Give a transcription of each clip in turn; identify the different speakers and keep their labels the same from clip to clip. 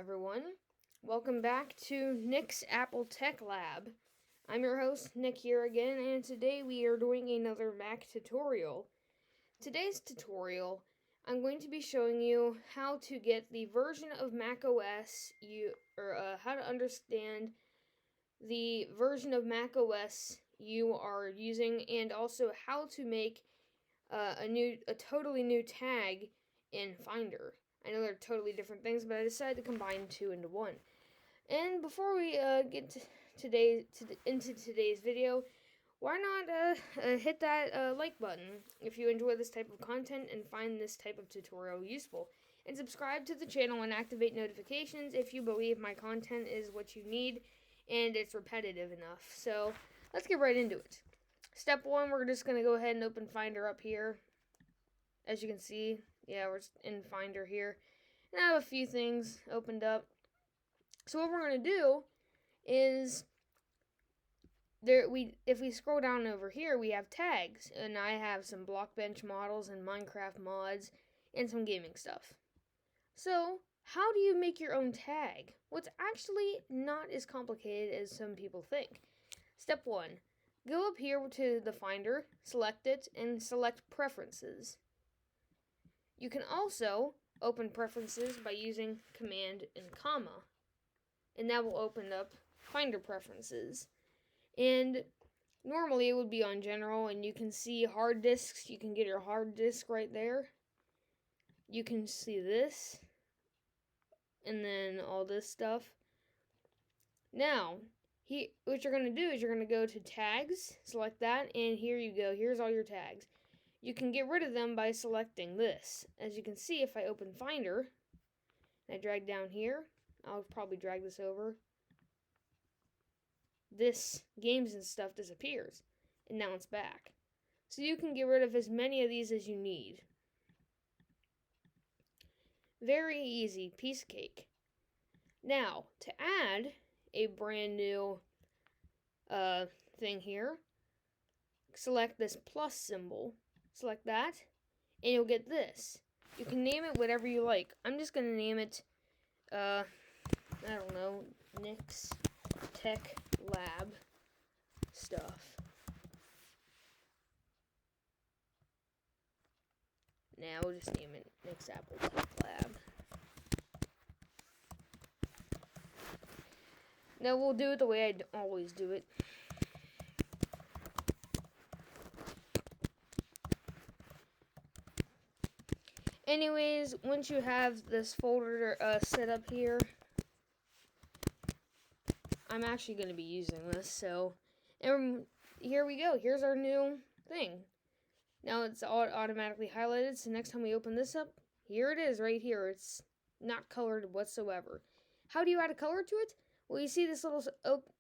Speaker 1: everyone. Welcome back to Nick's Apple Tech Lab. I'm your host, Nick, here again, and today we are doing another Mac tutorial. Today's tutorial, I'm going to be showing you how to get the version of macOS how to understand the version of macOS you are using, and also how to make a totally new tag in Finder. I know they're totally different things, but I decided to combine two into one. And before we get into today's video, why not hit that like button if you enjoy this type of content and find this type of tutorial useful. And subscribe to the channel and activate notifications if you believe my content is what you need and it's repetitive enough. So let's get right into it. Step one, we're just going to go ahead and open Finder up here. As you can see, yeah, we're in Finder here. And I have a few things opened up. So what we're going to do is, if we scroll down over here, we have tags. And I have some Blockbench models and Minecraft mods and some gaming stuff. So, how do you make your own tag? Well, it's actually not as complicated as some people think. Step one. Go up here to the Finder, select it, and select Preferences. You can also open Preferences by using Command and comma, and that will open up Finder Preferences. And normally it would be on General, and you can see hard disks. You can get your hard disk right there. You can see this, and then all this stuff. Now, what you're going to do is you're going to go to Tags, select that, and here you go. Here's all your tags. You can get rid of them by selecting this. As you can see, if I open Finder, and I drag down here, I'll probably drag this over, this games and stuff disappears, and now it's back. So you can get rid of as many of these as you need. Very easy, piece of cake. Now, to add a brand new thing here, select this plus symbol, select that, and you'll get this. You can name it whatever you like. I'm just going to name it, I don't know, Nick's Tech Lab stuff. Now we'll just name it Nick's Apple Tech Lab. Now we'll do it the way I always do it. Anyways, once you have this folder set up here, I'm actually going to be using this, so here we go. Here's our new thing. Now it's all automatically highlighted, so next time we open this up, here it is right here. It's not colored whatsoever. How do you add a color to it? Well, you see this little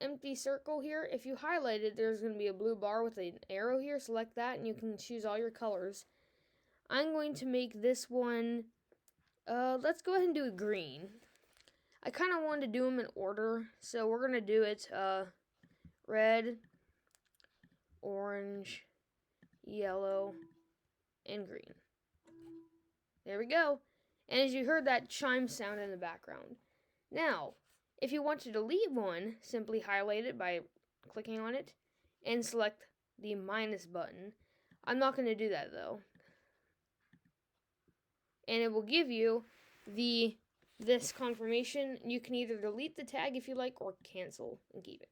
Speaker 1: empty circle here? If you highlight it, there's going to be a blue bar with an arrow here. Select that, and you can choose all your colors. I'm going to make this one, let's go ahead and do it green. I kind of wanted to do them in order, so we're going to do it red, orange, yellow, and green. There we go. And as you heard that chime sound in the background. Now, if you want to delete one, simply highlight it by clicking on it and select the minus button. I'm not going to do that though. And it will give you this confirmation. You can either delete the tag if you like or cancel and keep it.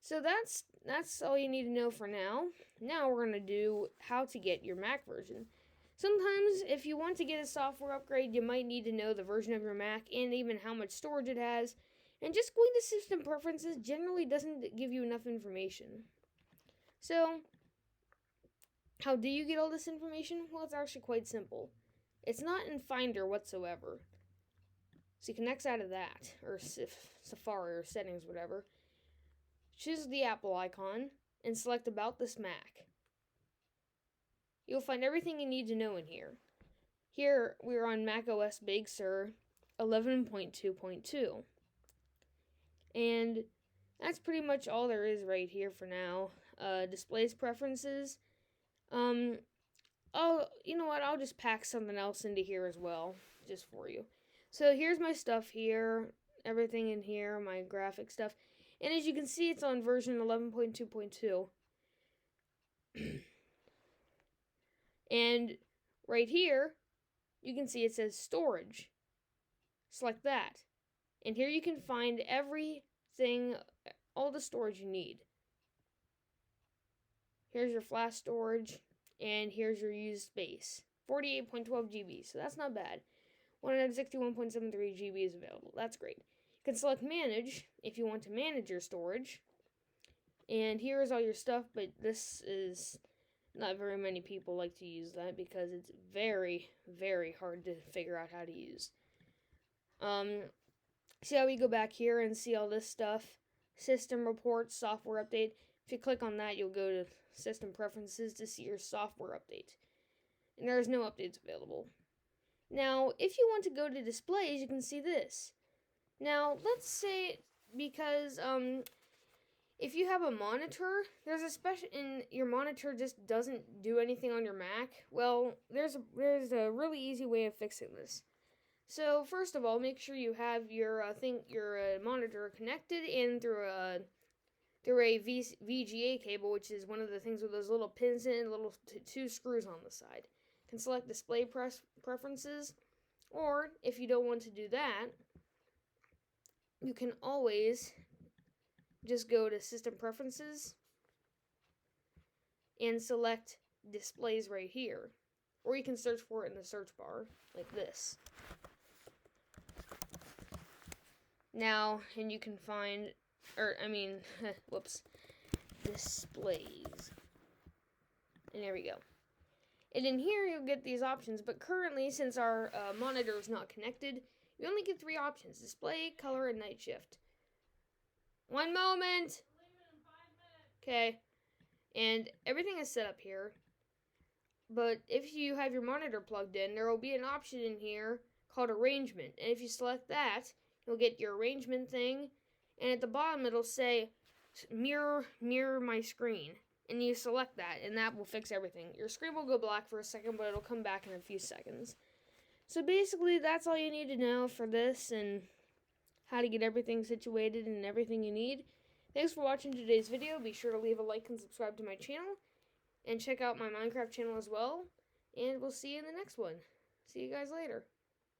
Speaker 1: So that's all you need to know for now. Now we're going to do how to get your Mac version. Sometimes if you want to get a software upgrade, you might need to know the version of your Mac and even how much storage it has. And just going to System Preferences generally doesn't give you enough information. So, how do you get all this information? Well, it's actually quite simple. It's not in Finder whatsoever. So you can X out of that, or Safari, or Settings, whatever. Choose the Apple icon, and select About This Mac. You'll find everything you need to know in here. Here, we're on macOS Big Sur 11.2.2. And that's pretty much all there is right here for now. Displays preferences. Oh, you know what? I'll just pack something else into here as well, just for you. So here's my stuff here, everything in here, my graphic stuff. And as you can see, it's on version 11.2.2. And right here, you can see it says storage. Select that. And here you can find everything, all the storage you need. Here's your flash storage, and here's your used space. 48.12 GB, so that's not bad. 161.73 GB is available. That's great. You can select manage if you want to manage your storage. And here's all your stuff, but this is not very many people like to use that because it's very, very hard to figure out how to use. See how we go back here and see all this stuff? System reports, software update. If you click on that, you'll go to system preferences to see your software update. And there's no updates available. Now, if you want to go to displays, you can see this. Now, let's say, because if you have a monitor, there's a special, and your monitor just doesn't do anything on your Mac. Well, there's a really easy way of fixing this. So first of all, make sure you have your monitor connected in through a VGA cable, which is one of the things with those little pins in, little two screws on the side. You can select display preferences, or if you don't want to do that, you can always just go to system preferences and select displays right here, or you can search for it in the search bar like this. Now, and you can find, displays. And there we go. And in here, you'll get these options, but currently, since our monitor is not connected, you only get 3 options: display, color, and night shift. 1 moment! Okay. And everything is set up here, but if you have your monitor plugged in, there will be an option in here called arrangement, and if you select that, you'll get your arrangement thing, and at the bottom it'll say mirror my screen, and you select that, and that will fix everything. Your screen will go black for a second, but it'll come back in a few seconds. So basically, that's all you need to know for this and how to get everything situated and everything you need. Thanks for watching today's video. Be sure to leave a like and subscribe to my channel, and check out my Minecraft channel as well, and we'll see you in the next one. See you guys later.